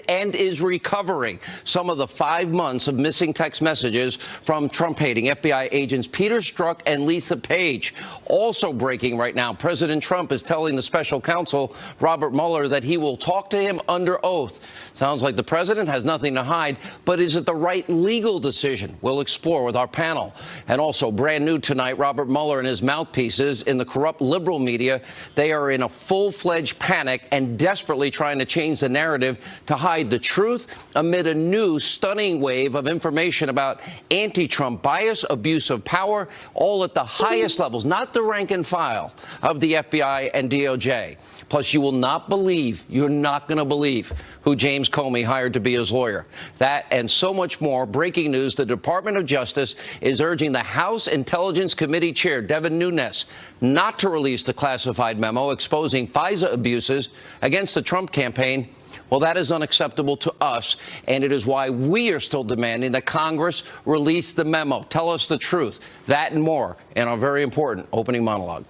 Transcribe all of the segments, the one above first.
and is recovering some of the 5 months of missing text messages from Trump-hating FBI agents Peter Strzok and Lisa Page. Also breaking right now, President Trump is telling the special counsel, Robert Mueller, that he will talk to him under oath. Sounds like the president has nothing to hide, but is it the right legal decision? We'll explore with our panel. And also brand new tonight, Robert Mueller and his mouthpieces in the corrupt liberal media, they are in a full-fledged panic and desperately trying to change the narrative to hide the truth amid a new stunning wave of information about anti-Trump bias, abuse of power, all at the highest levels, not the rank and file of the FBI and DOJ. Plus, you will not believe, you're not going to believe who James Comey hired to be his lawyer. That and so much more. Breaking news, the Department of Justice is urging the House Intelligence Committee Chair, Devin Nunes, not to release the classified memo exposing FISA abuses against the Trump campaign. Well, that is unacceptable to us, and it is why we are still demanding that Congress release the memo. Tell us the truth. That and more in our very important opening monologue.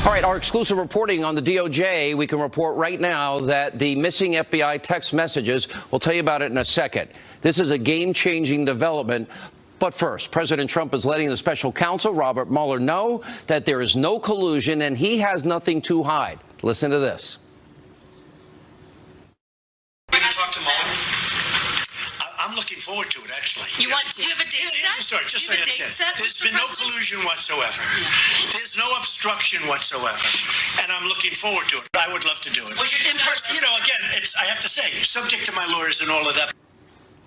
All right, our exclusive reporting on the DOJ. We can report right now that the missing FBI text messages, we'll tell you about it in a second. This is a game-changing development. But first, President Trump is letting the special counsel, Robert Mueller, know that there is no collusion and he has nothing to hide. Listen to this. Going to talk to Mueller? I'm looking forward to it, actually. Do you have a date set? Here's the story, just so you understand. There's been no collusion whatsoever. There's no obstruction whatsoever. And I'm looking forward to it. I would love to do it. You know, again, I have to say, subject to my lawyers and all of that.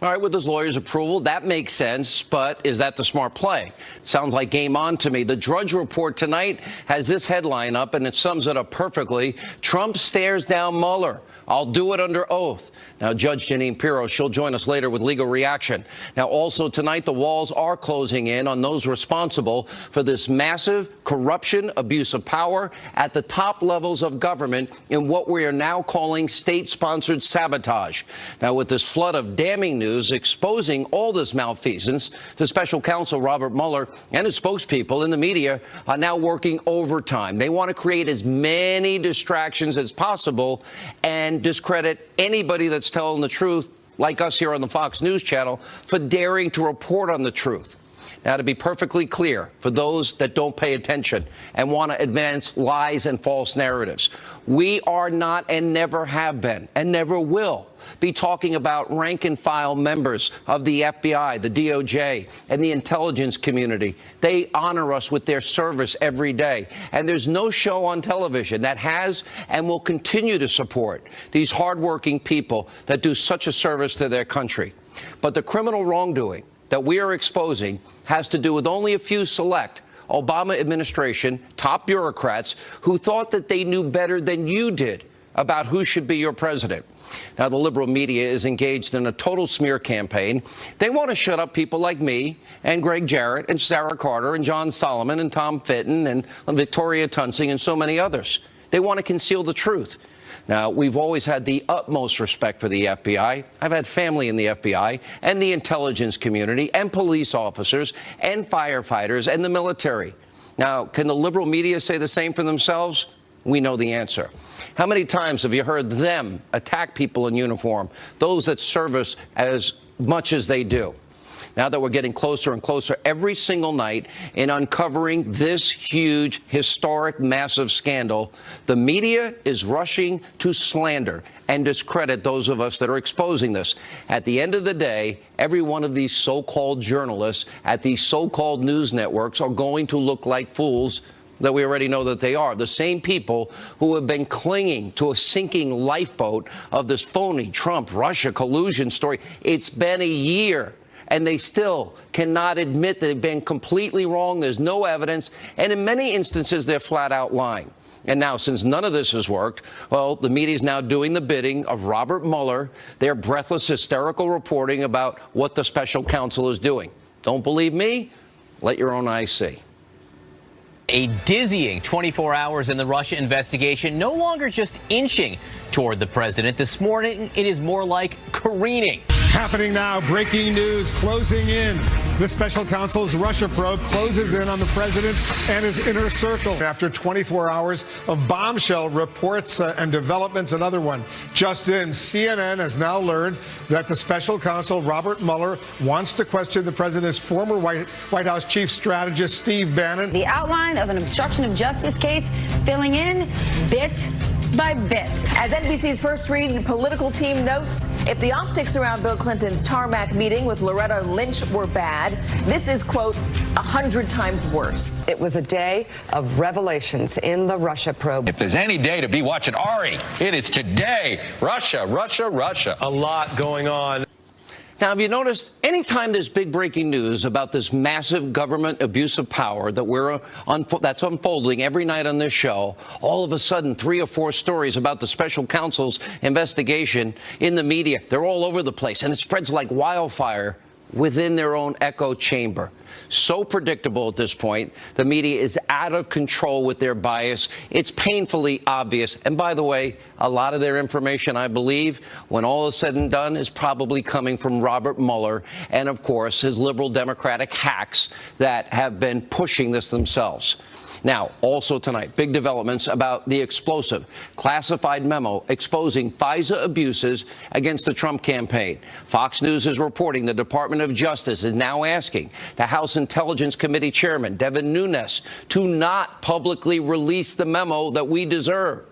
All right, with his lawyer's approval, that makes sense, but is that the smart play? Sounds like game on to me. The Drudge Report tonight has this headline up, and it sums it up perfectly. Trump stares down Mueller. I'll do it under oath. Now, Judge Jeanine Pirro, she'll join us later with legal reaction. Now, also tonight, the walls are closing in on those responsible for this massive corruption, abuse of power at the top levels of government in what we are now calling state-sponsored sabotage. Now, with this flood of damning news exposing all this malfeasance, the special counsel Robert Mueller and his spokespeople in the media are now working overtime. They want to create as many distractions as possible and discredit anybody that's telling the truth, like us here on the Fox News channel, for daring to report on the truth. Now, to be perfectly clear, for those that don't pay attention and want to advance lies and false narratives, we are not and never have been and never will be talking about rank-and-file members of the FBI, the DOJ, and the intelligence community. They honor us with their service every day. And there's no show on television that has and will continue to support these hardworking people that do such a service to their country. But the criminal wrongdoing that we are exposing has to do with only a few select Obama administration top bureaucrats who thought that they knew better than you did about who should be your president. Now, the liberal media is engaged in a total smear campaign. They want to shut up people like me and Greg Jarrett and Sarah Carter and John Solomon and Tom Fitton and Victoria Tunsing and so many others. They want to conceal the truth. Now, we've always had the utmost respect for the FBI. I've had family in the FBI and the intelligence community and police officers and firefighters and the military. Now, can the liberal media say the same for themselves? We know the answer. How many times have you heard them attack people in uniform, those that serve us as much as they do? Now that we're getting closer and closer every single night in uncovering this huge, historic, massive scandal, the media is rushing to slander and discredit those of us that are exposing this. At the end of the day, every one of these so-called journalists at these so-called news networks are going to look like fools that we already know that they are. The same people who have been clinging to a sinking lifeboat of this phony Trump-Russia collusion story. It's been a year, and they still cannot admit they've been completely wrong. There's no evidence, and in many instances, they're flat out lying. And now, since none of this has worked, well, the media is now doing the bidding of Robert Mueller, their breathless, hysterical reporting about what the special counsel is doing. Don't believe me? Let your own eyes see. A dizzying 24 hours in the Russia investigation, no longer just inching toward the president. This morning, it is more like careening. Happening now, breaking news closing in. The special counsel's Russia probe closes in on the president and his inner circle. After 24 hours of bombshell reports and developments, another one just in. CNN has now learned that the special counsel, Robert Mueller, wants to question the president's former White House chief strategist, Steve Bannon. The outline of an obstruction of justice case filling in bit by bit. As NBC's First Read political team notes, if the optics around Bill Clinton's tarmac meeting with Loretta Lynch were bad, this is, quote, 100 times worse. It was a day of revelations in the Russia probe. If there's any day to be watching Ari, it is today. Russia, Russia, Russia. A lot going on. Now, have you noticed, anytime there's big breaking news about this massive government abuse of power that's unfolding every night on this show, all of a sudden 3 or 4 stories about the special counsel's investigation in the media, they're all over the place, and it spreads like wildfire within their own echo chamber. So predictable at this point. The media is out of control with their bias. It's painfully obvious. And by the way, a lot of their information, I believe, when all is said and done, is probably coming from Robert Mueller and, of course, his liberal Democratic hacks that have been pushing this themselves. Now, also tonight, big developments about the explosive classified memo exposing FISA abuses against the Trump campaign. Fox News is reporting the Department of Justice is now asking the House Intelligence Committee Chairman, Devin Nunes, to not publicly release the memo that we deserve.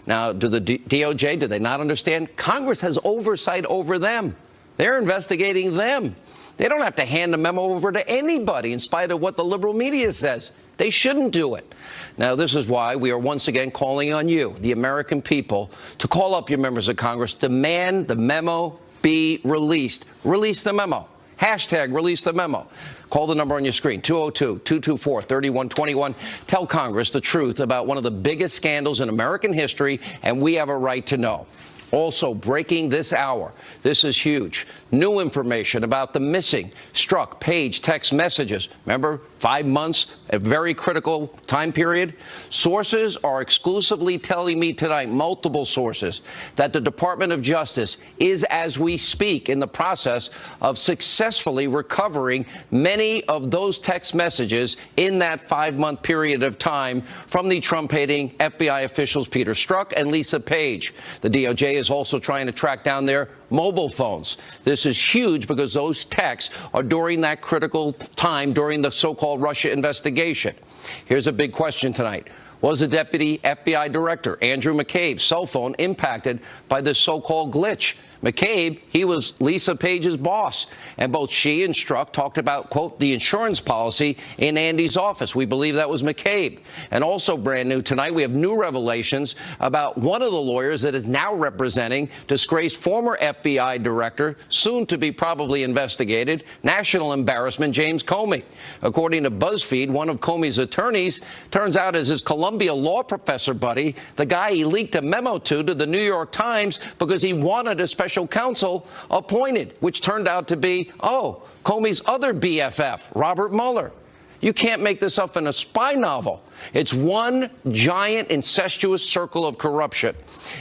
Now, do the DOJ, do they not understand? Congress has oversight over them. They're investigating them. They don't have to hand the memo over to anybody in spite of what the liberal media says. They shouldn't do it. Now, this is why we are once again calling on you, the American people, to call up your members of Congress, demand the memo be released. Release the memo. Hashtag release the memo. Call the number on your screen, 202-224-3121. Tell Congress the truth about one of the biggest scandals in American history, and we have a right to know. Also breaking this hour, this is huge, new information about the missing Strzok Page text messages. Remember, 5 months, a very critical time period. Sources are exclusively telling me tonight, multiple sources, that the Department of Justice is, as we speak, in the process of successfully recovering many of those text messages in that 5-month period of time from the Trump-hating FBI officials Peter Strzok and Lisa Page. The DOJ is also trying to track down their mobile phones. This is huge because those texts are during that critical time during the so-called Russia investigation. Here's a big question tonight. Was the deputy FBI director, Andrew McCabe's cell phone impacted by this so-called glitch? McCabe, he was Lisa Page's boss, and both she and Strzok talked about, quote, the insurance policy in Andy's office. We believe that was McCabe. And also brand new tonight, we have new revelations about one of the lawyers that is now representing disgraced former FBI director, soon to be probably investigated, national embarrassment, James Comey. According to BuzzFeed, one of Comey's attorneys turns out is his Columbia law professor buddy, the guy he leaked a memo to the New York Times because he wanted a special counsel appointed, which turned out to be, Comey's other BFF, Robert Mueller. You can't make this up in a spy novel. It's one giant incestuous circle of corruption.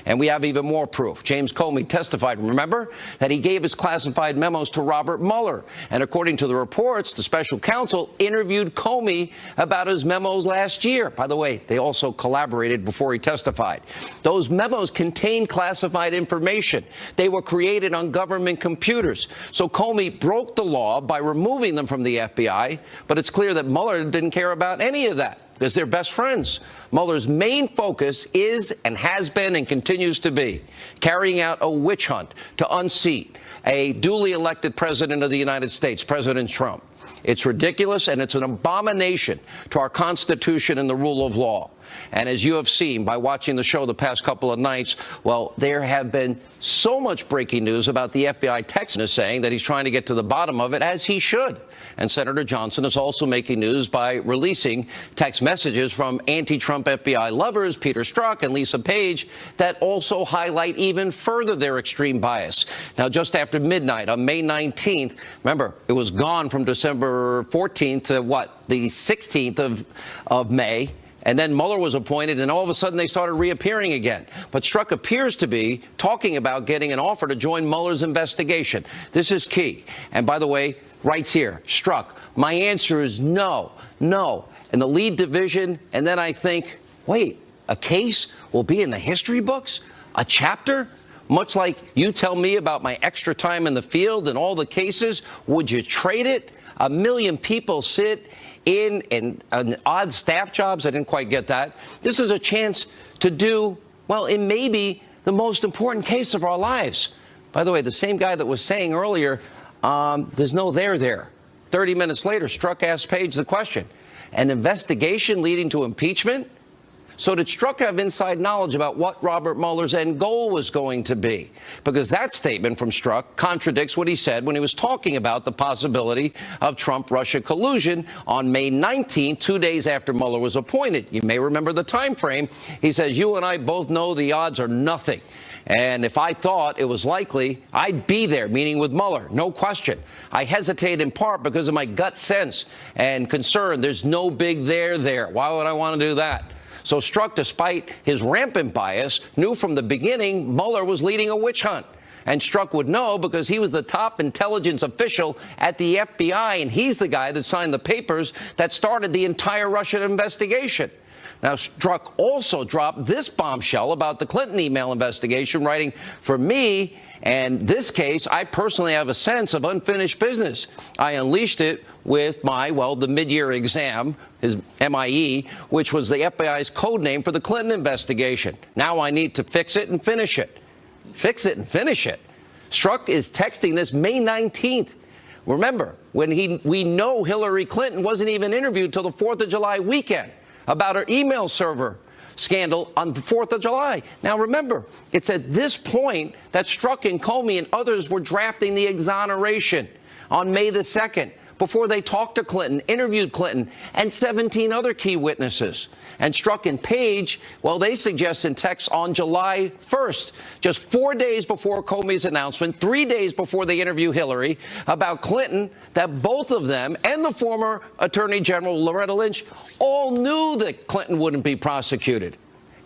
And we have even more proof. James Comey testified, remember, that he gave his classified memos to Robert Mueller. And according to the reports, the special counsel interviewed Comey about his memos last year. By the way, they also collaborated before he testified. Those memos contained classified information. They were created on government computers. So Comey broke the law by removing them from the FBI. But it's clear that Mueller didn't care about any of that, because they're best friends. Mueller's main focus is and has been and continues to be carrying out a witch hunt to unseat a duly elected president of the United States, President Trump. It's ridiculous, and it's an abomination to our Constitution and the rule of law. And as you have seen by watching the show the past couple of nights, well, there have been so much breaking news about the FBI text saying that he's trying to get to the bottom of it, as he should. And Senator Johnson is also making news by releasing text messages from anti-Trump FBI lovers, Peter Strzok and Lisa Page, that also highlight even further their extreme bias. Now, just after midnight on May 19th, remember, it was gone from December 14th to the 16th of May. And then Mueller was appointed, and all of a sudden they started reappearing again. But Strzok appears to be talking about getting an offer to join Mueller's investigation. This is key. And by the way, writes here, Strzok, my answer is no, no. And the lead division, and then I think, wait, a case will be in the history books? A chapter? Much like you tell me about my extra time in the field and all the cases, would you trade it? 1 million people sit in odd staff jobs. I didn't quite get that. This is a chance to do, well, it may be the most important case of our lives. By the way, the same guy that was saying earlier, there's no there. 30 minutes later, Strzok asked Page the question, an investigation leading to impeachment? So did Strzok have inside knowledge about what Robert Mueller's end goal was going to be? Because that statement from Strzok contradicts what he said when he was talking about the possibility of Trump-Russia collusion on May 19, 2 days after Mueller was appointed. You may remember the time frame. He says, you and I both know the odds are nothing. And if I thought it was likely, I'd be there, meeting with Mueller, no question. I hesitate in part because of my gut sense and concern. There's no big there. Why would I want to do that? So Strzok, despite his rampant bias, knew from the beginning Mueller was leading a witch hunt. And Strzok would know because he was the top intelligence official at the FBI, and he's the guy that signed the papers that started the entire Russian investigation. Now, Strzok also dropped this bombshell about the Clinton email investigation, writing, for me, and this case, I personally have a sense of unfinished business. I unleashed it with the mid-year exam, his MIE, which was the FBI's code name for the Clinton investigation. Now I need to fix it and finish it. Fix it and finish it. Strzok is texting this May 19th. Remember, when we know Hillary Clinton wasn't even interviewed till the 4th of July weekend about her email server scandal on the 4th of July. Now, remember, it's at this point that Strzok and Comey and others were drafting the exoneration on May the 2nd, before they talked to Clinton, interviewed Clinton, and 17 other key witnesses. And Strzok and Page, well, they suggest in text on July 1st, just 4 days before Comey's announcement, 3 days before they interview Hillary, about Clinton, that both of them and the former Attorney General Loretta Lynch all knew that Clinton wouldn't be prosecuted.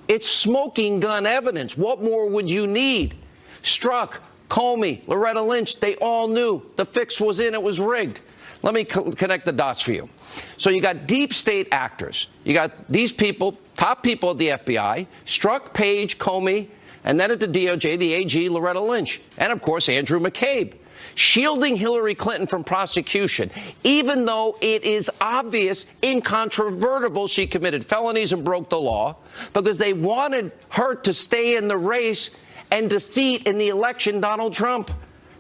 It's smoking gun evidence. What more would you need? Strzok, Comey, Loretta Lynch, they all knew the fix was in, it was rigged. Let me connect the dots for you. So you got deep state actors. You got these people, top people at the FBI, Strzok, Page, Comey, and then at the DOJ, the AG, Loretta Lynch, and of course, Andrew McCabe, shielding Hillary Clinton from prosecution, even though it is obvious, incontrovertible she committed felonies and broke the law, because they wanted her to stay in the race and defeat in the election Donald Trump.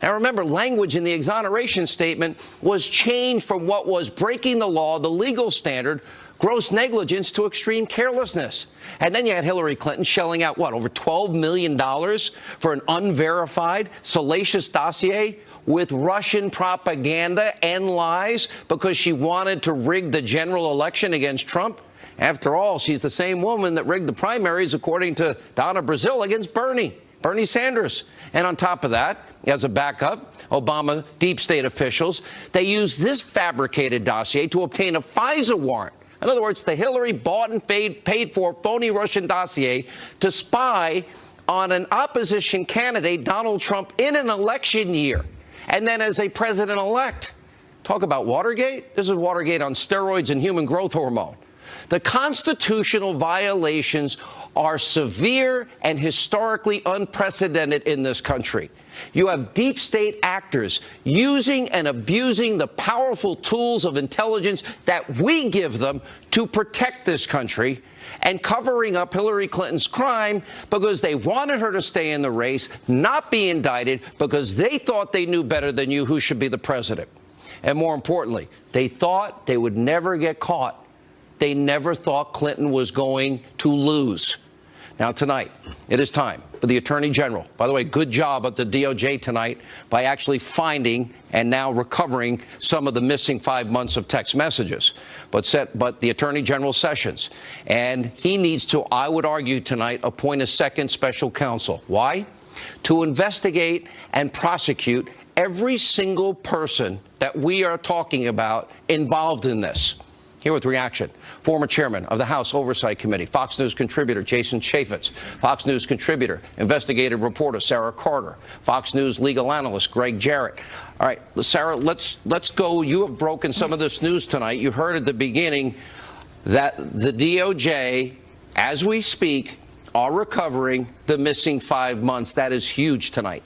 Now, remember, language in the exoneration statement was changed from what was breaking the law, the legal standard, gross negligence, to extreme carelessness. And then you had Hillary Clinton shelling out, over $12 million for an unverified, salacious dossier with Russian propaganda and lies because she wanted to rig the general election against Trump. After all, she's the same woman that rigged the primaries, according to Donna Brazile, against Bernie Sanders. And on top of that, as a backup, Obama deep state officials, they used this fabricated dossier to obtain a FISA warrant. In other words, the Hillary bought and paid for phony Russian dossier to spy on an opposition candidate, Donald Trump, in an election year, and then as a president-elect. Talk about Watergate. This is Watergate on steroids and human growth hormone. The constitutional violations are severe and historically unprecedented in this country. You have deep state actors using and abusing the powerful tools of intelligence that we give them to protect this country, and covering up Hillary Clinton's crime because they wanted her to stay in the race, not be indicted, because they thought they knew better than you who should be the president. And more importantly, they thought they would never get caught. They never thought Clinton was going to lose. Now, tonight, it is time for the Attorney General. By the way, good job at the DOJ tonight by actually finding and now recovering some of the missing 5 months of text messages. But the Attorney General Sessions, and he needs to, I would argue tonight, appoint a second special counsel. Why? To investigate and prosecute every single person that we are talking about involved in this. Here with reaction, former chairman of the House Oversight Committee, Fox News contributor Jason Chaffetz, Fox News contributor, investigative reporter Sarah Carter, Fox News legal analyst Greg Jarrett. All right, Sarah, let's go. You have broken some of this news tonight. You heard at the beginning that the DOJ, as we speak, are recovering the missing 5 months. That is huge tonight.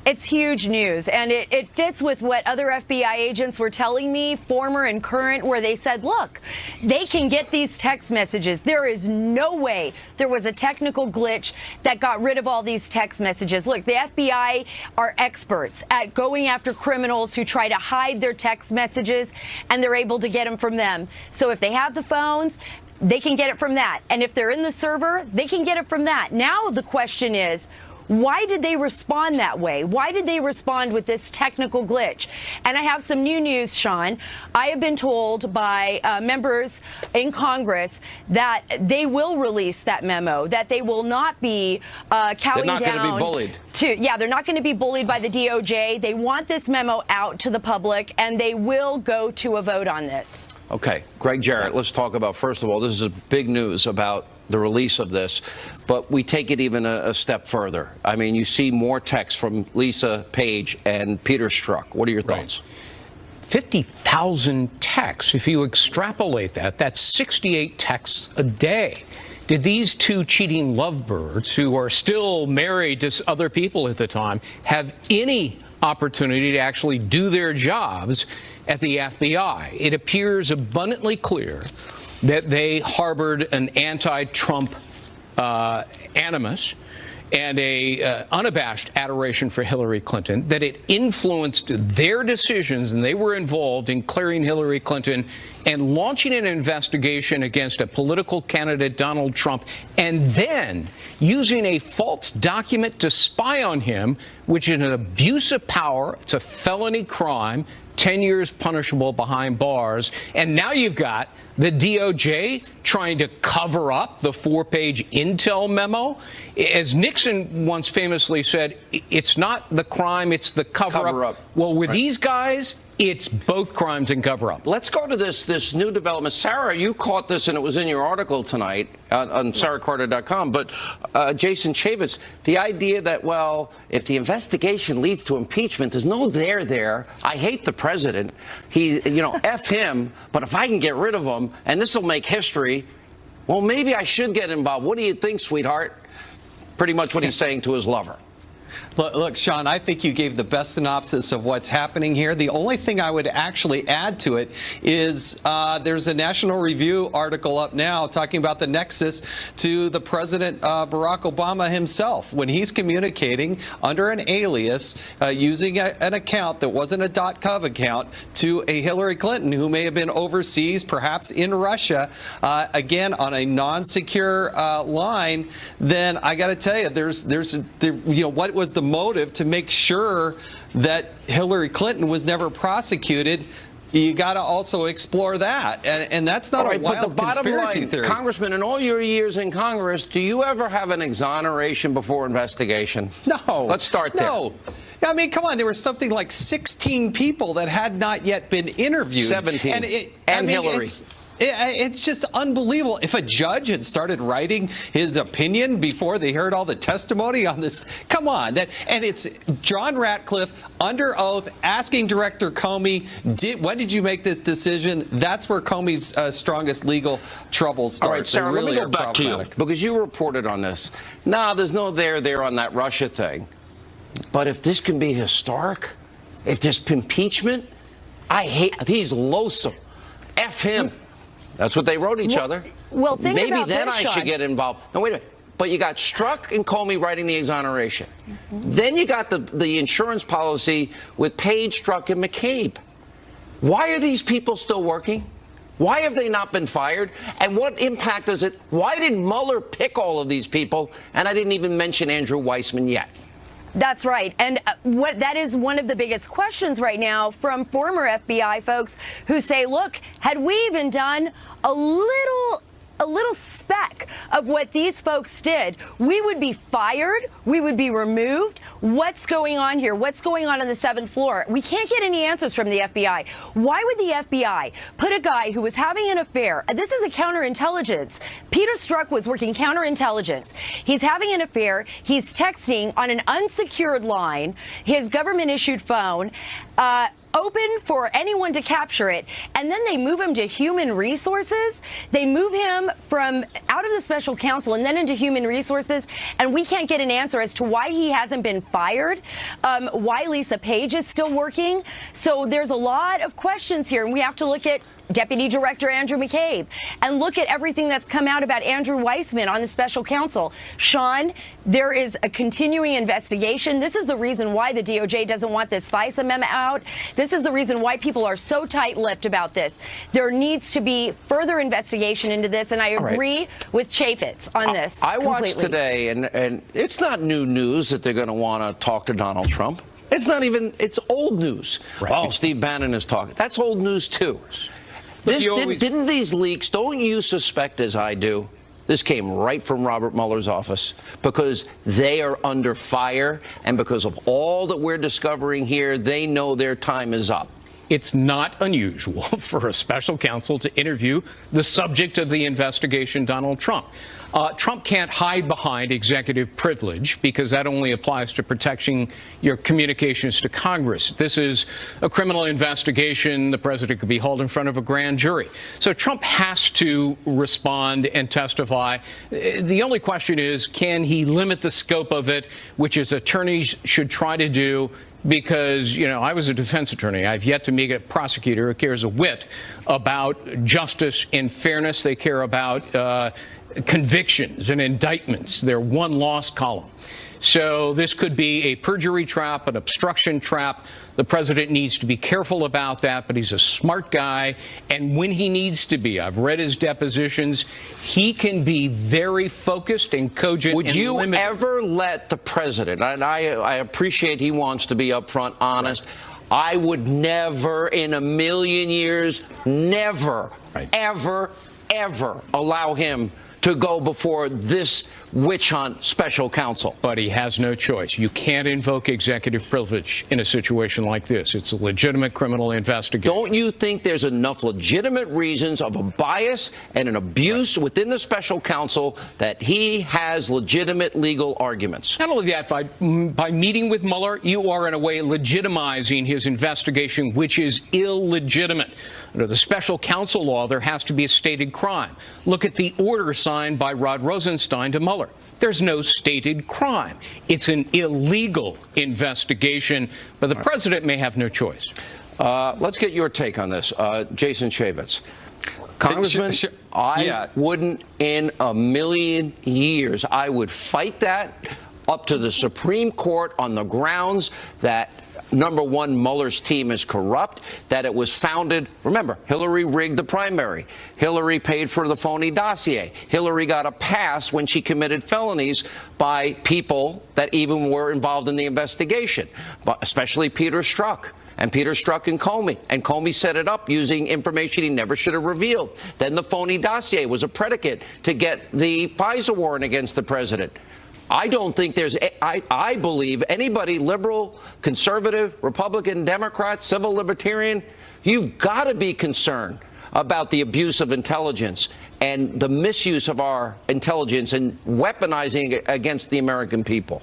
It's huge news, and it fits with what other FBI agents were telling me, former and current, where they said, look, they can get these text messages. There is no way there was a technical glitch that got rid of all these text messages. Look, the FBI are experts at going after criminals who try to hide their text messages, and they're able to get them from them. So if they have the phones, they can get it from that. And if they're in the server, they can get it from that. Now the question is, why did they respond that way? Why did they respond with this technical glitch? And I have some new news, Sean. I have been told by members in Congress that they will release that memo, that they will not be cowing down. They're not going to be bullied. They're not going to be bullied by the DOJ. They want this memo out to the public, and they will go to a vote on this. Okay, Greg Jarrett, let's talk about, first of all, this is big news about the release of this, but we take it even a step further. I mean, you see more texts from Lisa Page and Peter Strzok. What are your thoughts? 50,000 texts. If you extrapolate that, that's 68 texts a day. Did these two cheating lovebirds, who are still married to other people at the time, have any opportunity to actually do their jobs at the FBI? It appears abundantly clear that they harbored an anti-Trump animus and a unabashed adoration for Hillary Clinton, that it influenced their decisions, and they were involved in clearing Hillary Clinton and launching an investigation against a political candidate, Donald Trump, and then using a false document to spy on him, which is an abuse of power. It's a felony crime, 10 years punishable behind bars. And now you've got the DOJ trying to cover up the 4-page intel memo. As Nixon once famously said, it's not the crime, it's the cover-up. Well, with these guys, it's both crimes and cover-up. Let's go to this new development. Sarah, you caught this, and it was in your article tonight on sarahcarter.com. But Jason Chaffetz, the idea that, well, if the investigation leads to impeachment, there's no there. I hate the president. F him. But if I can get rid of him, and this will make history, well, maybe I should get involved. What do you think, sweetheart? Pretty much what he's saying to his lover. Look, Sean, I think you gave the best synopsis of what's happening here. The only thing I would actually add to it is there's a National Review article up now talking about the nexus to the President Barack Obama himself when he's communicating under an alias using an account that wasn't a .gov account to a Hillary Clinton who may have been overseas, perhaps in Russia, again on a non-secure line. Then I got to tell you, what was the motive to make sure that Hillary Clinton was never prosecuted? You got to also explore that, and that's not a wild conspiracy theory. Congressman, in all your years in Congress, do you ever have an exoneration before investigation? No. Let's start there. No. I mean, come on. There was something like 16 people that had not yet been interviewed. 17. And Hillary. It's just unbelievable. If a judge had started writing his opinion before they heard all the testimony on this, come on. And it's John Ratcliffe under oath asking Director Comey, when did you make this decision? That's where Comey's strongest legal trouble starts. All right, Sarah, really let me go back to you, because you reported on this. No, there's no there on that Russia thing. But if this can be historic, if there's impeachment, he's loathsome. F him. That's what they wrote each other. Well, think maybe about then this, I Sean. should get involved. No, wait a minute. But you got Strzok and Comey writing the exoneration. Then you got the insurance policy with Page, Strzok, and McCabe. Why are these people still working? Why have they not been fired? And what impact does it? Why did Mueller pick all of these people? And I didn't even mention Andrew Weissman yet. That's right. And that is one of the biggest questions right now from former FBI folks who say, look, had we even done a little a little speck of what these folks did, we would be fired, we would be removed. What's going on here? What's going on the 7th floor? We can't get any answers from the FBI. Why would the FBI put a guy who was having an affair? This is a counterintelligence. Peter Strzok was working counterintelligence. He's having an affair. He's texting on an unsecured line, his government-issued phone, open for anyone to capture it, and then they move him to human resources. They move him from out of the special counsel and then into human resources, and we can't get an answer as to why he hasn't been fired, why Lisa Page is still working. So there's a lot of questions here, and we have to look at Deputy Director Andrew McCabe and look at everything that's come out about Andrew Weissman on the special counsel. Sean, there is a continuing investigation. This is the reason why the DOJ doesn't want this FISA memo out. This is the reason why people are so tight-lipped about this. There needs to be further investigation into this, and I agree with Chaffetz on this. I watched today, and it's not new news that they're going to want to talk to Donald Trump. It's not even, it's old news. Right. Oh, Steve Bannon is talking. That's old news, too. Didn't these leaks, don't you suspect, as I do, this came right from Robert Mueller's office, because they are under fire, and because of all that we're discovering here, they know their time is up. It's not unusual for a special counsel to interview the subject of the investigation, Donald Trump. Trump can't hide behind executive privilege because that only applies to protecting your communications to Congress. This is a criminal investigation. The president could be hauled in front of a grand jury. So Trump has to respond and testify. The only question is, can he limit the scope of it, which is attorneys should try to do? Because, you know, I was a defense attorney. I've yet to meet a prosecutor who cares a whit about justice and fairness. They care about convictions and indictments. They're one loss column. So this could be a perjury trap, an obstruction trap. The president needs to be careful about that, but he's a smart guy. And when he needs to be, I've read his depositions, he can be very focused and cogent. Would you ever let the president, and I appreciate he wants to be upfront, honest, right. I would never in a million years, never, ever allow him to go before this witch hunt special counsel. But he has no choice. You can't invoke executive privilege in a situation like this. It's a legitimate criminal investigation. Don't you think there's enough legitimate reasons of a bias and an abuse within the special counsel that he has legitimate legal arguments? Not only that, by meeting with Mueller, you are in a way legitimizing his investigation, which is illegitimate. Under the special counsel law, there has to be a stated crime. Look at the order signed by Rod Rosenstein to Mueller. There's no stated crime. It's an illegal investigation, but the president may have no choice. Let's get your take on this, Jason Chaffetz. Congressman, I wouldn't in a million years. I would fight that up to the Supreme Court on the grounds that, number one, Mueller's team is corrupt, that it was founded. Remember, Hillary rigged the primary. Hillary paid for the phony dossier. Hillary got a pass when she committed felonies by people that even were involved in the investigation, but especially Peter Strzok. And Peter Strzok and Comey. And Comey set it up using information he never should have revealed. Then the phony dossier was a predicate to get the FISA warrant against the president. I don't think there's, I believe anybody, liberal, conservative, Republican, Democrat, civil libertarian, you've got to be concerned about the abuse of intelligence and the misuse of our intelligence and weaponizing it against the American people.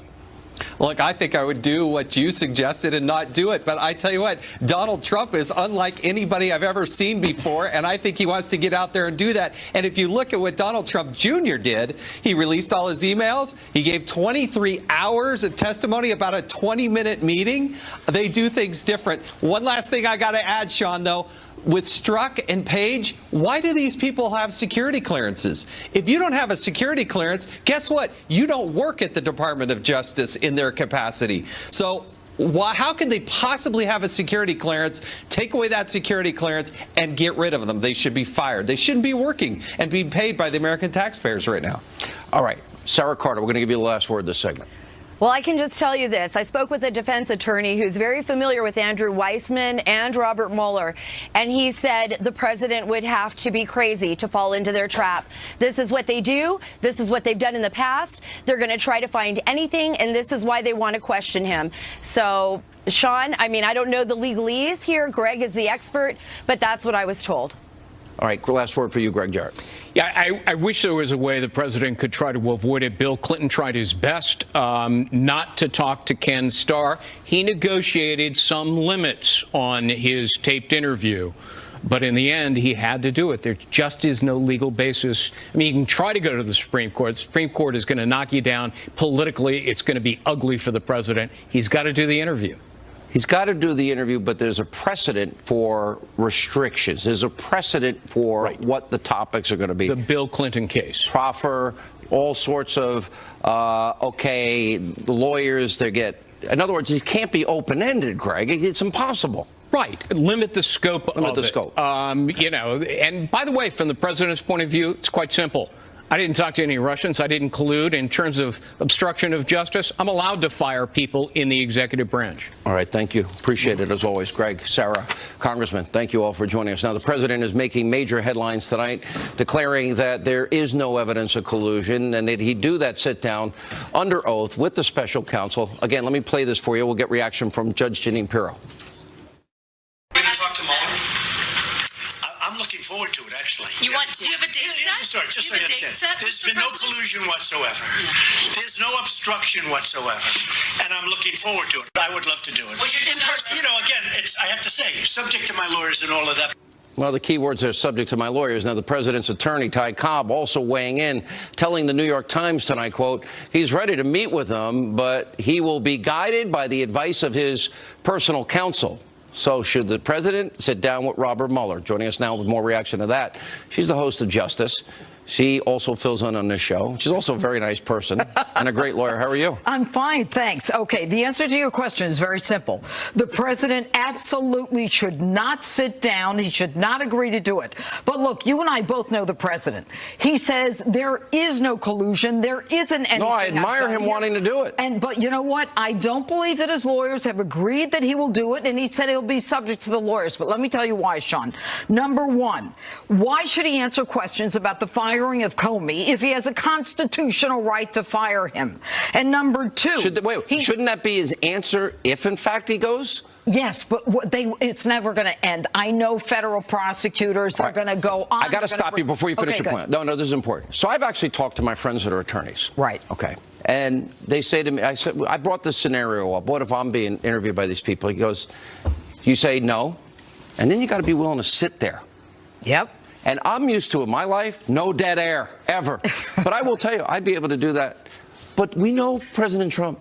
Look, I think I would do what you suggested and not do it. But I tell you what, Donald Trump is unlike anybody I've ever seen before. And I think he wants to get out there and do that. And if you look at what Donald Trump Jr. did, he released all his emails. He gave 23 hours of testimony about a 20-minute meeting. They do things different. One last thing I got to add, Sean, though. With Strzok and Page, why do these people have security clearances? If you don't have a security clearance, guess what? You don't work at the Department of Justice in their capacity. So how can they possibly have a security clearance, take away that security clearance, and get rid of them? They should be fired. They shouldn't be working and being paid by the American taxpayers right now. All right. Sarah Carter, we're going to give you the last word this segment. Well, I can just tell you this. I spoke with a defense attorney who's very familiar with Andrew Weissman and Robert Mueller, and he said the president would have to be crazy to fall into their trap. This is what they do. This is what they've done in the past. They're going to try to find anything, and this is why they want to question him. So, Sean, I mean, I don't know the legalese here. Greg is the expert, but that's what I was told. All right, last word for you, Greg Jarrett. Yeah, I wish there was a way the president could try to avoid it. Bill Clinton tried his best not to talk to Ken Starr. He negotiated some limits on his taped interview, but in the end, he had to do it. There just is no legal basis. I mean, you can try to go to the Supreme Court. The Supreme Court is going to knock you down. Politically, it's going to be ugly for the president. He's got to do the interview. He's got to do the interview, but there's a precedent for restrictions. There's a precedent for what the topics are going to be. The Bill Clinton case. Proffer, all sorts of, the lawyers, they get... In other words, it can't be open-ended, Greg. It's impossible. Right. Limit the scope Limit the scope. You know, and by the way, from the president's point of view, it's quite simple. I didn't talk to any Russians. I didn't collude. In terms of obstruction of justice, I'm allowed to fire people in the executive branch. All right. Thank you. Appreciate it, as always. Greg, Sarah, Congressman, thank you all for joining us. Now, the president is making major headlines tonight, declaring that there is no evidence of collusion and that he'd do that sit down under oath with the special counsel. Again, let me play this for you. We'll get reaction from Judge Janine Pirro. We're going to talk to Mueller. I'm looking forward to it, actually. Do you have a date set? Here's the story, just so you understand. There's been no collusion whatsoever. There's no obstruction whatsoever. And I'm looking forward to it. I would love to do it. Would you in person? You know, again, I have to say, subject to my lawyers and all of that. Well, the key words are subject to my lawyers. Now, the president's attorney, Ty Cobb, also weighing in, telling the New York Times tonight, quote, he's ready to meet with them, but he will be guided by the advice of his personal counsel. So should the president sit down with Robert Mueller? Joining us now with more reaction to that, she's the host of Justice. She also fills in on this show. She's also a very nice person and a great lawyer. How are you? I'm fine, thanks. Okay, the answer to your question is very simple. The president absolutely should not sit down. He should not agree to do it. But look, you and I both know the president. He says there is no collusion. There isn't anything. No, I admire him wanting to do it. But you know what? I don't believe that his lawyers have agreed that he will do it, and he said he'll be subject to the lawyers. But let me tell you why, Sean. Number one, why should he answer questions about the firing of Comey if he has a constitutional right to fire him? And number two, shouldn't that be his answer if, in fact, he goes? Yes, but it's never going to end. I know federal prosecutors are going to go on. I got to stop you before you finish your point. No, this is important. So I've actually talked to my friends that are attorneys. Right. Okay. And they say to me, I brought this scenario up. What if I'm being interviewed by these people? He goes, you say no, and then you got to be willing to sit there. Yep. And I'm used to, in my life, no dead air, ever. But I will tell you, I'd be able to do that. But we know President Trump.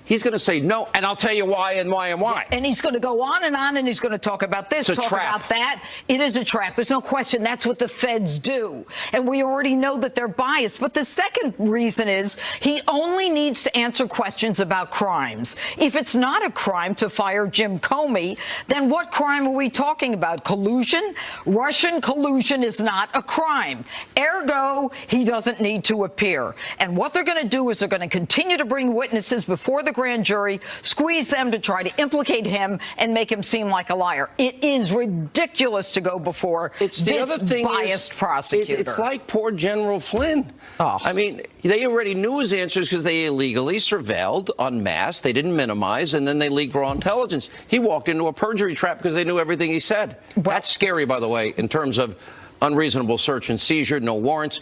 He's going to say no, and I'll tell you why and why and why. And he's going to go on, and he's going to talk about this, talk about that. It is a trap. There's no question. That's what the feds do. And we already know that they're biased. But the second reason is he only needs to answer questions about crimes. If it's not a crime to fire Jim Comey, then what crime are we talking about? Collusion? Russian collusion is not a crime. Ergo, he doesn't need to appear. And what they're going to do is they're going to continue to bring witnesses before the grand jury, squeeze them to try to implicate him and make him seem like a liar. It is ridiculous to go before this biased prosecutor. It's like poor General Flynn. Oh. I mean, they already knew his answers because they illegally surveilled, unmasked. They didn't minimize, and then they leaked raw intelligence. He walked into a perjury trap because they knew everything he said. That's scary, by the way, in terms of unreasonable search and seizure, no warrants,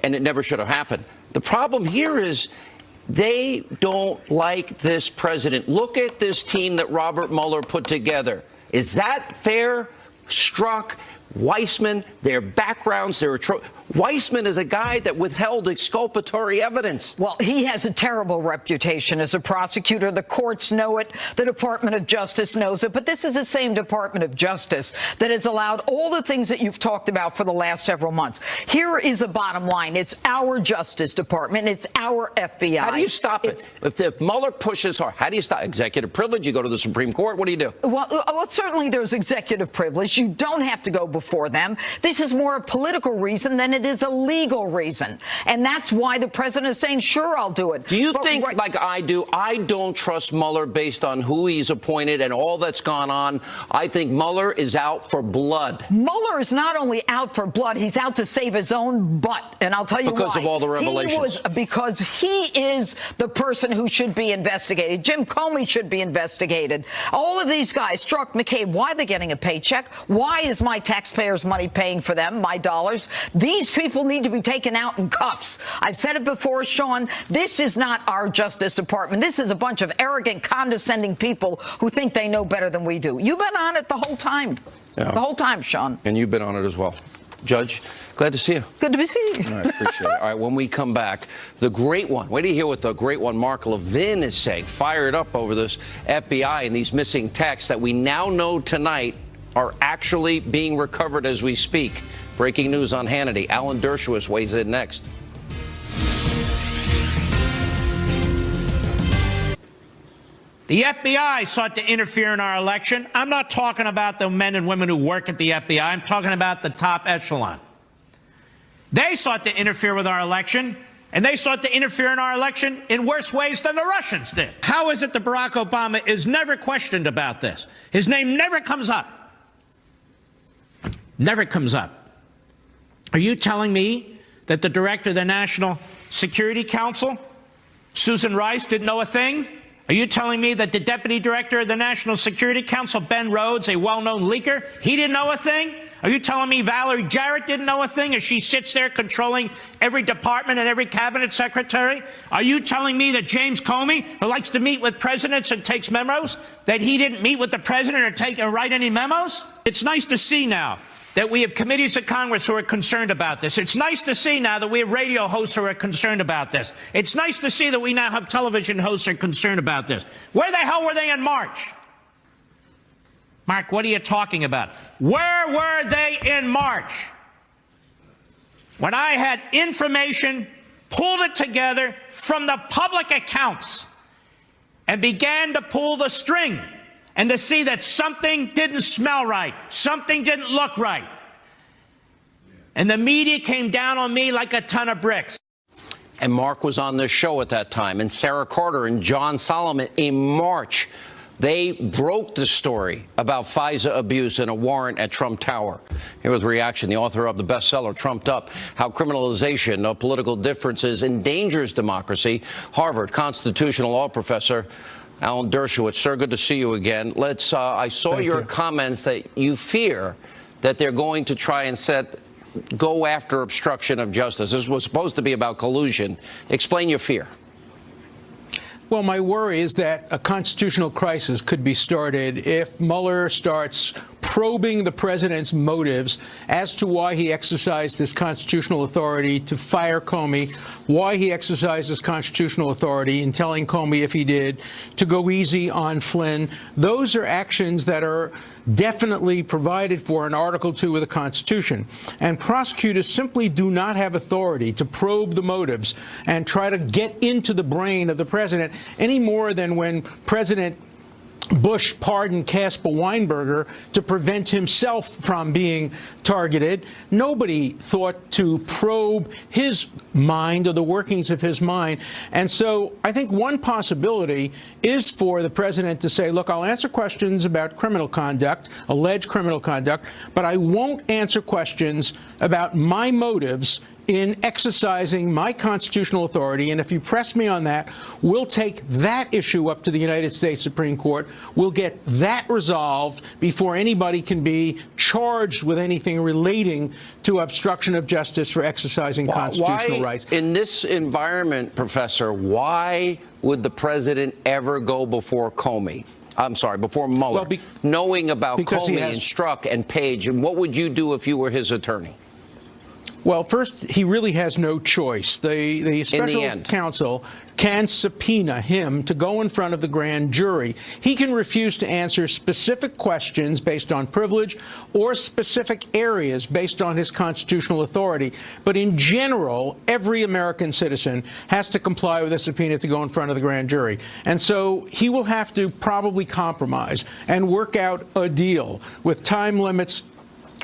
and it never should have happened. The problem here is they don't like this president. Look at this team that Robert Mueller put together. Is that fair? Strzok, Weissman, their backgrounds, Weissman is a guy that withheld exculpatory evidence. Well, he has a terrible reputation as a prosecutor. The courts know it. The Department of Justice knows it. But this is the same Department of Justice that has allowed all the things that you've talked about for the last several months. Here is the bottom line. It's our Justice Department. It's our FBI. How do you stop it? If Mueller pushes hard, how do you stop? Executive privilege? You go to the Supreme Court? What do you do? Well, certainly there's executive privilege. You don't have to go before them. This is more a political reason than it it is a legal reason. And that's why the president is saying, sure, I'll do it. Do you think, like I do, I don't trust Mueller based on who he's appointed and all that's gone on. I think Mueller is out for blood. Mueller is not only out for blood, he's out to save his own butt. And I'll tell you why. Because of all the revelations. Because he is the person who should be investigated. Jim Comey should be investigated. All of these guys, Strzok, McCabe, why are they getting a paycheck? Why is my taxpayers' money paying for them, my dollars? These people need to be taken out in cuffs. I've said it before, Sean, this is not our Justice Department. This is a bunch of arrogant, condescending people who think they know better than we do. You've been on it the whole time. Yeah. The whole time, Sean. And you've been on it as well. Judge, glad to see you. Good to see you. I appreciate it. All right, when we come back, the great one. Wait till you hear what the great one, Mark Levin, is saying. Fired up over this FBI and these missing texts that we now know tonight are actually being recovered as we speak. Breaking news on Hannity. Alan Dershowitz weighs in next. The FBI sought to interfere in our election. I'm not talking about the men and women who work at the FBI. I'm talking about the top echelon. They sought to interfere with our election, and they sought to interfere in our election in worse ways than the Russians did. How is it that Barack Obama is never questioned about this? His name never comes up. Never comes up. Are you telling me that the director of the National Security Council, Susan Rice, didn't know a thing? Are you telling me that the deputy director of the National Security Council, Ben Rhodes, a well-known leaker, he didn't know a thing? Are you telling me Valerie Jarrett didn't know a thing as she sits there controlling every department and every cabinet secretary? Are you telling me that James Comey, who likes to meet with presidents and takes memos, that he didn't meet with the president or write any memos? It's nice to see now that we have committees of Congress who are concerned about this. It's nice to see now that we have radio hosts who are concerned about this. It's nice to see that we now have television hosts who are concerned about this. Where the hell were they in March? Mark, what are you talking about? Where were they in March? When I had information, pulled it together from the public accounts, and began to pull the string and to see that something didn't smell right, something didn't look right. And the media came down on me like a ton of bricks. And Mark was on this show at that time, and Sarah Carter and John Solomon in March. They broke the story about FISA abuse and a warrant at Trump Tower. Here with reaction, the author of the bestseller, Trumped Up, How Criminalization of Political Differences Endangers Democracy, Harvard constitutional law professor, Alan Dershowitz. Sir, good to see you again. I saw your comments that you fear that they're going to try and go after obstruction of justice. This was supposed to be about collusion. Explain your fear. Well, my worry is that a constitutional crisis could be started if Mueller starts probing the president's motives as to why he exercised his constitutional authority to fire Comey, why he exercised his constitutional authority in telling Comey, if he did, to go easy on Flynn. Those are actions that are definitely provided for in Article 2 of the Constitution. And prosecutors simply do not have authority to probe the motives and try to get into the brain of the president any more than when President Bush pardoned Caspar Weinberger to prevent himself from being targeted. Nobody thought to probe his mind or the workings of his mind. And so I think one possibility is for the president to say, look, I'll answer questions about criminal conduct, alleged criminal conduct, but I won't answer questions about my motives in exercising my constitutional authority. And if you press me on that, we'll take that issue up to the United States Supreme Court. We'll get that resolved before anybody can be charged with anything relating to obstruction of justice for exercising constitutional rights. In this environment, Professor, why would the president ever go before Comey? I'm sorry, before Mueller, knowing about Comey and Strzok and Page? And what would you do if you were his attorney? Well, first, he really has no choice. The special counsel can subpoena him to go in front of the grand jury. He can refuse to answer specific questions based on privilege or specific areas based on his constitutional authority. But in general, every American citizen has to comply with a subpoena to go in front of the grand jury. And so he will have to probably compromise and work out a deal with time limits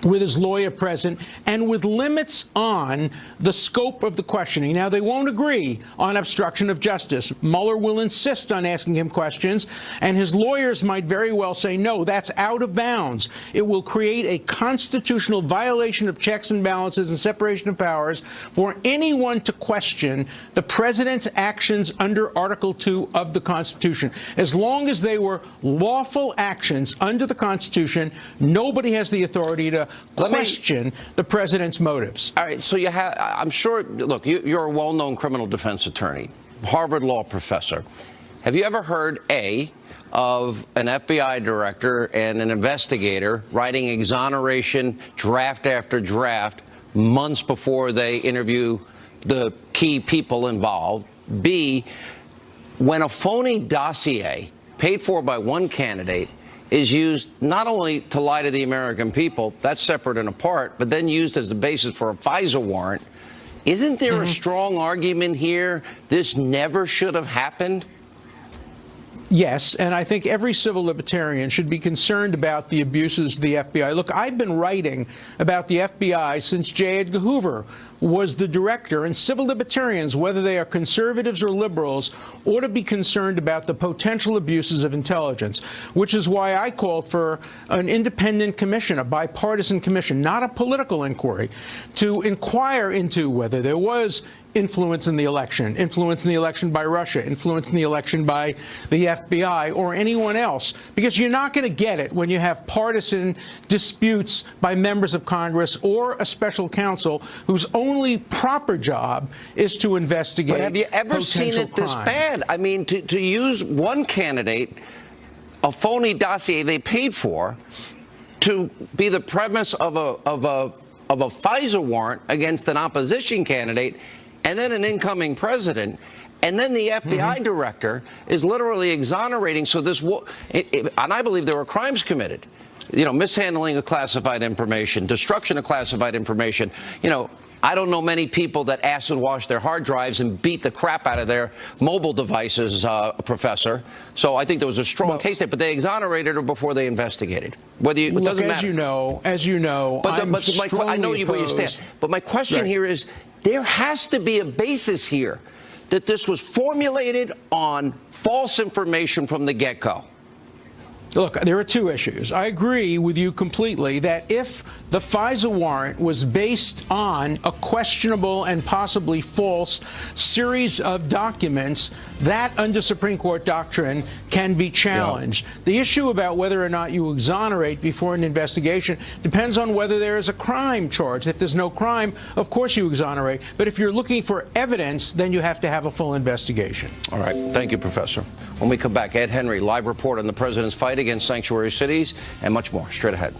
with his lawyer present, and with limits on the scope of the questioning. Now, they won't agree on obstruction of justice. Mueller will insist on asking him questions, and his lawyers might very well say, no, that's out of bounds. It will create a constitutional violation of checks and balances and separation of powers for anyone to question the president's actions under Article 2 of the Constitution. As long as they were lawful actions under the Constitution, nobody has the authority to question the president's motives. All right, so you have, I'm sure, look, you're a well-known criminal defense attorney, Harvard law professor. Have you ever heard, A, of an FBI director and an investigator writing exoneration draft after draft months before they interview the key people involved? B, when a phony dossier paid for by one candidate is used not only to lie to the American people, that's separate and apart, but then used as the basis for a FISA warrant, isn't there a strong argument here this never should have happened? Yes, and I think every civil libertarian should be concerned about the abuses of the FBI. Look, I've been writing about the FBI since J. Edgar Hoover was the director, and civil libertarians, whether they are conservatives or liberals, ought to be concerned about the potential abuses of intelligence, which is why I called for an independent commission, a bipartisan commission, not a political inquiry, to inquire into whether there was influence in the election by Russia, influence in the election by the FBI or anyone else, because you're not going to get it when you have partisan disputes by members of Congress or a special counsel whose only proper job is to investigate. But have you ever seen it this bad? I mean, to use one candidate, a phony dossier they paid for, to be the premise of a FISA warrant against an opposition candidate, and then an incoming president, and then the FBI director is literally exonerating. So this, and I believe there were crimes committed, you know, mishandling of classified information, destruction of classified information. You know, I don't know many people that acid wash their hard drives and beat the crap out of their mobile devices, Professor. So I think there was a strong case there, but they exonerated her before they investigated. Whether you, it doesn't matter. As you know, but I know where you stand. But my question here is, there has to be a basis here that this was formulated on false information from the get-go. Look, there are two issues. I agree with you completely that if the FISA warrant was based on a questionable and possibly false series of documents, that under Supreme Court doctrine can be challenged. Yeah. The issue about whether or not you exonerate before an investigation depends on whether there is a crime charged. If there's no crime, of course you exonerate. But if you're looking for evidence, then you have to have a full investigation. All right. Thank you, Professor. When we come back, Ed Henry, live report on the president's fight against sanctuary cities and much more. Straight ahead.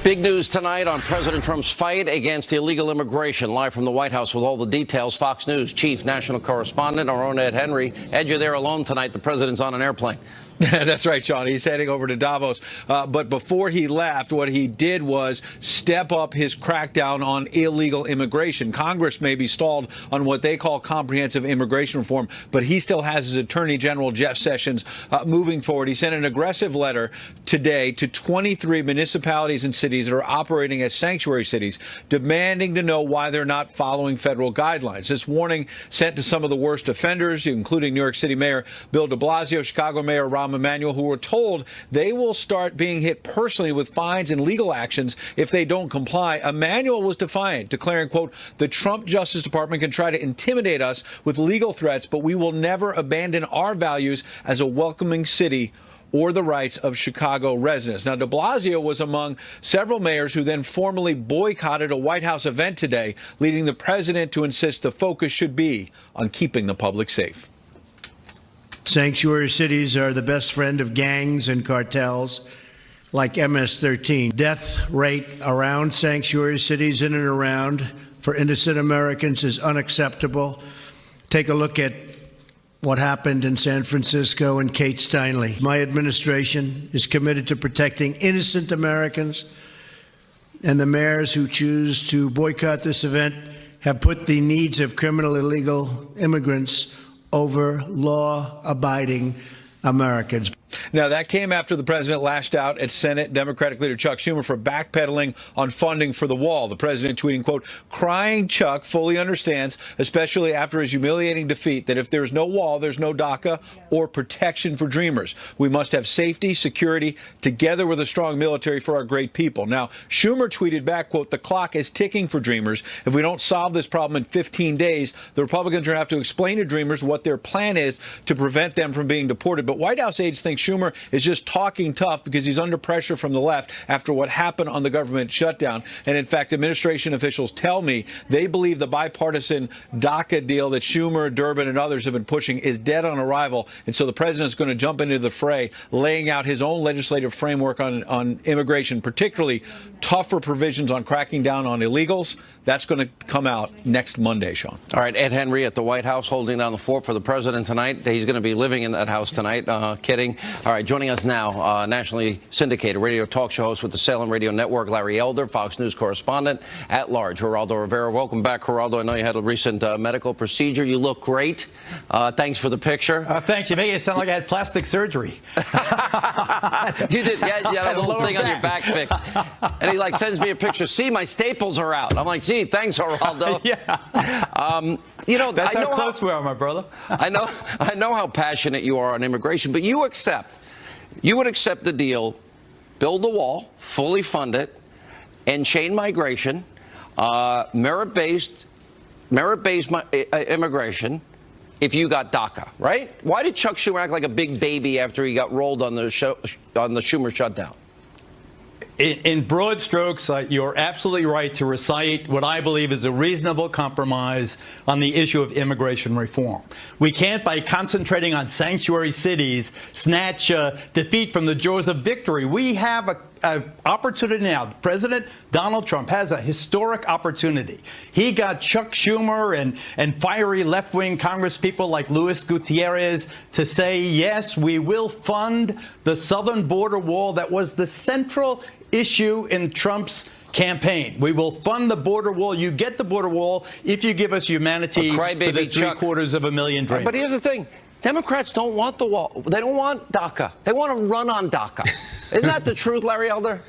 Big news tonight on President Trump's fight against illegal immigration. Live from the White House with all the details, Fox News chief national correspondent, our own Ed Henry. Ed, you're there alone tonight. The president's on an airplane. That's right, Sean. He's heading over to Davos. But before he left, what he did was step up his crackdown on illegal immigration. Congress may be stalled on what they call comprehensive immigration reform, but he still has his Attorney General, Jeff Sessions, moving forward. He sent an aggressive letter today to 23 municipalities and cities that are operating as sanctuary cities, demanding to know why they're not following federal guidelines. This warning sent to some of the worst offenders, including New York City Mayor Bill de Blasio, Chicago Mayor Rahm Emanuel, who were told they will start being hit personally with fines and legal actions if they don't comply. Emanuel was defiant, declaring, quote, the Trump Justice Department can try to intimidate us with legal threats, but we will never abandon our values as a welcoming city or the rights of Chicago residents. Now, de Blasio was among several mayors who then formally boycotted a White House event today, leading the president to insist the focus should be on keeping the public safe. Sanctuary cities are the best friend of gangs and cartels like MS-13. Death rate around sanctuary cities in and around for innocent Americans is unacceptable. Take a look at what happened in San Francisco and Kate Steinle. My administration is committed to protecting innocent Americans, and the mayors who choose to boycott this event have put the needs of criminal illegal immigrants over law-abiding Americans. Now, that came after the president lashed out at Senate Democratic leader Chuck Schumer for backpedaling on funding for the wall. The president tweeting, quote, "Crying Chuck fully understands, especially after his humiliating defeat, that if there's no wall, there's no DACA or protection for dreamers. We must have safety, security, together with a strong military for our great people." Now, Schumer tweeted back, quote, "The clock is ticking for dreamers. If we don't solve this problem in 15 days, the Republicans are going to have to explain to dreamers what their plan is to prevent them from being deported." But White House aides think Schumer is just talking tough because he's under pressure from the left after what happened on the government shutdown. And in fact, administration officials tell me they believe the bipartisan DACA deal that Schumer, Durbin, and others have been pushing is dead on arrival. And so the president's going to jump into the fray, laying out his own legislative framework on immigration, particularly tougher provisions on cracking down on illegals. That's going to come out next Monday, Sean. All right, Ed Henry at the White House holding down the fort for the president tonight. He's going to be living in that house tonight. Kidding. All right, joining us now, nationally syndicated radio talk show host with the Salem Radio Network, Larry Elder, Fox News correspondent at large, Geraldo Rivera. Welcome back, Geraldo. I know you had a recent medical procedure. You look great. Thanks for the picture. Thanks. You make it sound like I had plastic surgery. You did. Yeah, you had a little thing on your back fixed. And he sends me a picture. See, my staples are out. I'm like, gee, thanks, Geraldo. Yeah. That's how close we are, my brother. I know how passionate you are on immigration, but you would accept the deal, build the wall, fully fund it, and chain migration, merit-based immigration, if you got DACA, right? Why did Chuck Schumer act like a big baby after he got rolled on the Schumer shutdown? In broad strokes, you're absolutely right to recite what I believe is a reasonable compromise on the issue of immigration reform. We can't, by concentrating on sanctuary cities, snatch defeat from the jaws of victory. We have an opportunity now. President Donald Trump has a historic opportunity. He got Chuck Schumer and fiery left-wing congresspeople like Luis Gutierrez to say, yes, we will fund the southern border wall that was the central issue in Trump's campaign. We will fund the border wall. You get the border wall if you give us humanity for the 750,000 dreamers. But here's the thing. Democrats don't want the wall. They don't want DACA. They want to run on DACA. Isn't that the truth, Larry Elder?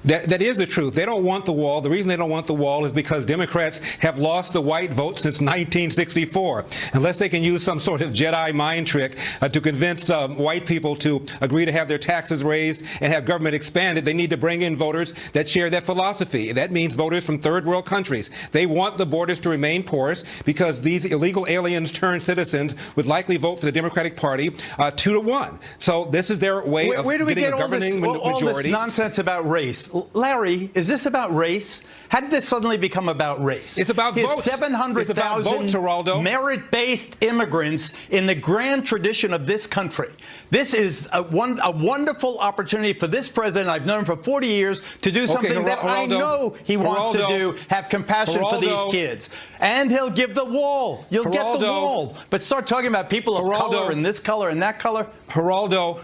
That is the truth. They don't want the wall. The reason they don't want the wall is because Democrats have lost the white vote since 1964. Unless they can use some sort of Jedi mind trick to convince white people to agree to have their taxes raised and have government expanded, they need to bring in voters that share that philosophy. That means voters from third world countries. They want the borders to remain porous because these illegal aliens turned citizens would likely vote for the Democratic Party 2-1. So this is their way of getting a governing majority. All this nonsense about race? Larry, is this about race? How did this suddenly become about race? It's about votes. 700,000 merit-based immigrants in the grand tradition of this country. This is a wonderful opportunity for this president. I've known him for 40 years to do something that I know he wants to do, have compassion for these kids. And he'll give the wall. You'll get the wall. But start talking about people of color and this color and that color. Geraldo,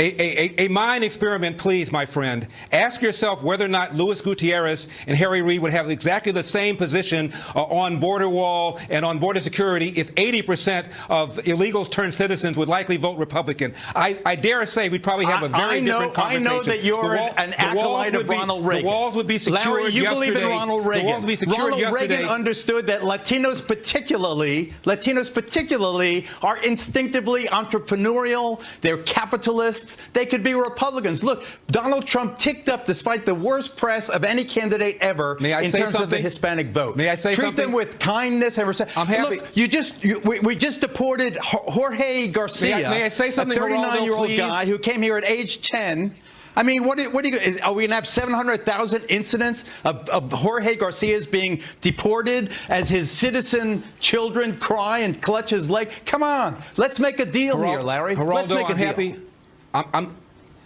a mind experiment, please, my friend. Ask yourself whether or not Luis Gutierrez and Harry Reid would have exactly the same position on border wall and on border security if 80% of illegals turned citizens would likely vote Republican. I dare say we'd probably have a very different conversation. I know that you're an acolyte of Ronald Reagan. The walls would be secured Larry, you believe in Ronald Reagan. The walls would be secured Ronald Reagan understood that Latinos particularly are instinctively entrepreneurial. They're capitalists. They could be Republicans. Look, Donald Trump ticked up despite the worst press of any candidate ever in terms of the Hispanic vote. May I say Treat something? them with kindness and respect. I'm happy. Look, we just deported Jorge Garcia, may I say something, a 39-year-old guy who came here at age 10. I mean, are we going to have 700,000 incidents of Jorge Garcia's being deported as his citizen children cry and clutch his leg? Come on, let's make a deal here, Larry. Let's make a deal. I'm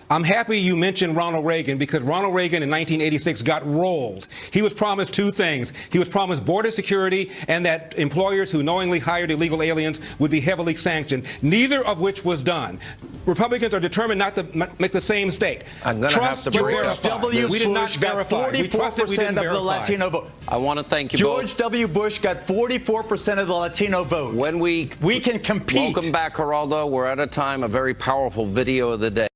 I'm happy you mentioned Ronald Reagan, because Ronald Reagan in 1986 got rolled. He was promised two things. He was promised border security and that employers who knowingly hired illegal aliens would be heavily sanctioned, neither of which was done. Republicans are determined not to make the same mistake. I'm going to have to George verify. W. We did not Bush got verify. We trusted, we 44% didn't of the verify. Latino vote. I want to thank you George both. W. Bush got 44% of the Latino vote. When we can compete. Welcome back, Geraldo. We're out of time. A very powerful video of the day.